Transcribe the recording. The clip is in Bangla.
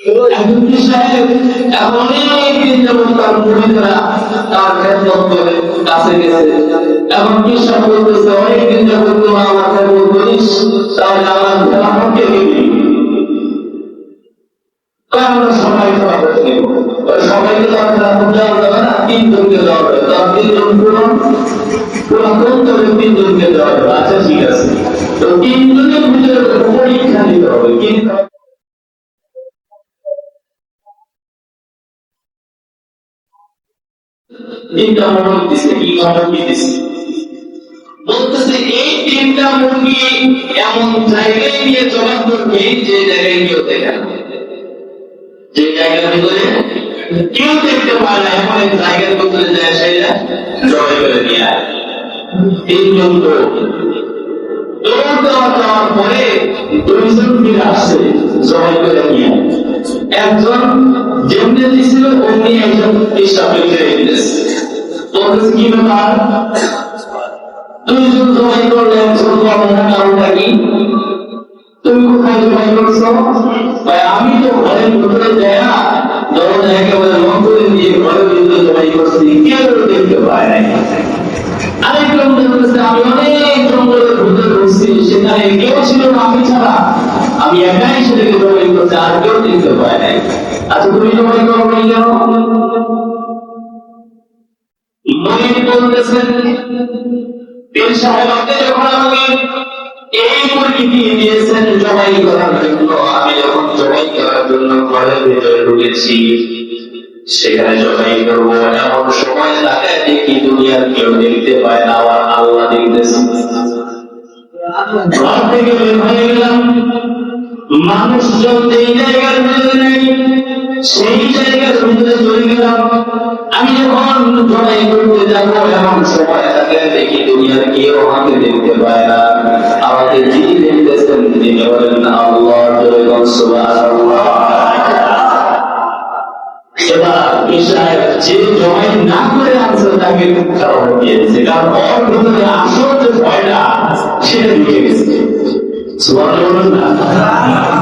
একজন পীর সাহেব এখন অনেকদিন যাবত তার মুরিদরা তার খেদমত করে কাছে গেছে। এখন পীর সাহেব বলতেছে, অনেকদিন যাবত তোমরা আমার খেদমত করিস, তাহলে আমার খেলাফতকে দিবি। আমরা সবাই খেলাফত নেব, সবাইকে তো খেলাফত দেওয়া যাবে না, তিনজনকে দেওয়া হবে। তার তিনজন পুরাতন তবে তিনজনকে দেওয়া হবে। আচ্ছা ঠিক আছে, তো তিনজনের ভিতরে পরীক্ষা দিতে হবে। কিন্তু তিনটা মোড়ক দিছে, কি মোড়ক দিছে বলতেছে, এই তিনটা মুরগি এমন জায়গায় নিয়ে জমা করবে যে জায়গায় কেউ দেখে না, যে জায়গার ভিতরে কেউ দেখতে পায় না, এমন এক জায়গার ভিতরে যায় সেটা জবাই করে নিয়ে আয়। তিনজন দৌড় দেওয়ার পরে দুইজন ফিরে আসছে জবাই করে নিয়ে। একজন যেমনি দিছিল অমনি একজন হিসাব লিখে দিতেছে, বলতেছে কি ব্যাপার, দুইজন জবাই করলে একজন করলেন, কারণটা কি? তুমি কোথায় জবাই করছো? ভাই আমি তো ঘরের ভিতরে যাই না, দরজা একেবারে লক করে দিয়ে ঘরের ভিতরে জবাই করছি, কেউ দেখতে পায় নাই। আরেকজন বলতেছে, আমি অনেক জঙ্গলের ভিতরে ঢুকছি, সেখানে কেউ ছিল না আমি ছাড়া, আমি একাই সেটাকে জবাই করছি, আর কেউ দেখতে পায় নাই। আচ্ছা তুমি জবাই করো নাই কেন? মুরিদ বলতেছেন, পীর সাহেব আপনি যখন আমাকে এই মুরগিটি দিয়েছেন জবাই করার জন্য, আমি যখন জবাই করার জন্য ঘরের ভিতরে ঢুকেছি, সেখানে জবাই করবো, এমন সময় তাকায় দেখি দুনিয়ার কেউ দেখতে পায় না, আমার আল্লাহ দেখতেছে। ঘর থেকে বের হয়ে গেলাম, মানুষজন এই জায়গার ভিতরে নেই, সেই জায়গার ভিতরে চলে গেলাম। আমি যখন জবাই করতে যাবো, এমন সময় তাকায় দেখি দুনিয়ার কেউ আমাকে দেখতে পায় না, আমাকে যিনি দেখতেছেন তিনি বলেন আল্লাহ। সুবহানাল্লাহ। এবার বিষয় যে জবাই না করে আছে তাকে খুব খারাপ দিয়ে দিচ্ছে, কারণ ওর ভিতরে আসল যে ভয়টা সেটা ঢুকে গেছে। সুবহানাল্লাহ।